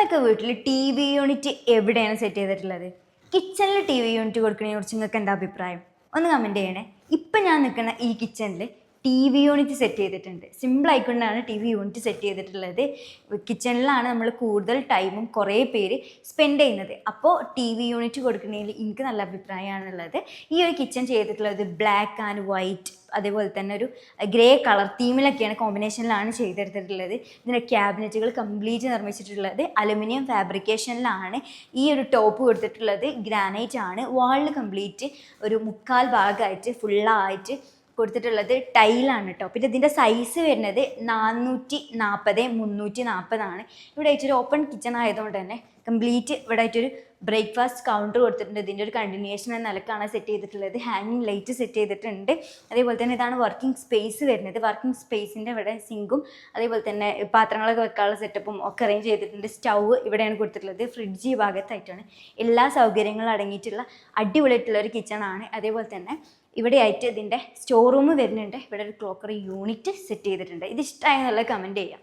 നിങ്ങളൊക്കെ വീട്ടിൽ T V unit എവിടെയാണ് സെറ്റ് ചെയ്തിട്ടുള്ളത്? കിച്ചണിൽ ടി വി യൂണിറ്റ് കൊടുക്കുന്നതിനെ കുറിച്ച് നിങ്ങൾക്ക് എന്താ അഭിപ്രായം? ഒന്ന് കമൻറ്റ് ചെയ്യണേ. ഇപ്പം ഞാൻ നിൽക്കുന്ന ഈ കിച്ചണിൽ ടി വി യൂണിറ്റ് സെറ്റ് ചെയ്തിട്ടുണ്ട്. സിമ്പിൾ ആയിക്കൊണ്ടാണ് ടി വി യൂണിറ്റ് സെറ്റ് ചെയ്തിട്ടുള്ളത്. കിച്ചണിലാണ് നമ്മൾ കൂടുതൽ ടൈമും കുറേ പേര് സ്പെൻഡ് ചെയ്യുന്നത്. അപ്പോൾ ടി വി യൂണിറ്റ് കൊടുക്കുന്നതിൽ എനിക്ക് നല്ല അഭിപ്രായമാണുള്ളത്. ഈ ഒരു കിച്ചൺ ചെയ്തിട്ടുള്ളത് ബ്ലാക്ക് ആൻഡ് വൈറ്റ്, അതേപോലെ തന്നെ ഒരു ഗ്രേ കളർ തീമിലൊക്കെയാണ്, കോമ്പിനേഷനിലാണ് ചെയ്തെടുത്തിട്ടുള്ളത്. ഇതിൻ്റെ ക്യാബിനറ്റുകൾ കംപ്ലീറ്റ് നിർമ്മിച്ചിട്ടുള്ളത് അലുമിനിയം ഫാബ്രിക്കേഷനിലാണ്. ഈ ഒരു ടോപ്പ് കൊടുത്തിട്ടുള്ളത് ഗ്രാനൈറ്റ് ആണ്. വാളിൽ കംപ്ലീറ്റ് ഒരു 3/4 ഭാഗമായിട്ട് ഫുള്ളായിട്ട് കൊടുത്തിട്ടുള്ളത് ടൈലാണ് കേട്ടോ. പിന്നെ ഇതിൻ്റെ സൈസ് വരുന്നത് 440 340 ആണ്. ഇവിടെ ആയിട്ടൊരു ഓപ്പൺ കിച്ചൺ ആയതുകൊണ്ട് തന്നെ കംപ്ലീറ്റ് ഇവിടെ ആയിട്ടൊരു ബ്രേക്ക്ഫാസ്റ്റ് കൗണ്ടർ കൊടുത്തിട്ടുണ്ട്. ഇതിൻ്റെ ഒരു കണ്ടിന്യൂഷൻ എന്ന നിലക്കാണ് സെറ്റ് ചെയ്തിട്ടുള്ളത്. ഹാങ്ങിങ് ലൈറ്റ് സെറ്റ് ചെയ്തിട്ടുണ്ട്. അതേപോലെ തന്നെ ഇതാണ് വർക്കിംഗ് സ്പേസ് വരുന്നത്. വർക്കിംഗ് സ്പേസിൻ്റെ ഇവിടെ സിങ്കും അതേപോലെ തന്നെ പാത്രങ്ങളൊക്കെ വെക്കാനുള്ള സെറ്റപ്പും ഒക്കെ അറേഞ്ച് ചെയ്തിട്ടുണ്ട്. സ്റ്റൗ ഇവിടെയാണ് കൊടുത്തിട്ടുള്ളത്. ഫ്രിഡ്ജ് ഈ ഭാഗത്തായിട്ടാണ്. എല്ലാ സൗകര്യങ്ങളും അടങ്ങിയിട്ടുള്ള അടിപൊളിയായിട്ടുള്ള ഒരു കിച്ചണാണ്. അതേപോലെ തന്നെ ഇവിടെ ആയിട്ട് ഇതിൻ്റെ സ്റ്റോർ റൂം വരുന്നുണ്ട്. ഇവിടെ ഒരു ക്രോക്കറി യൂണിറ്റ് സെറ്റ് ചെയ്തിട്ടുണ്ട്. ഇത് ഇഷ്ടമായി എന്നുള്ള കമൻറ്റ് ചെയ്യാം.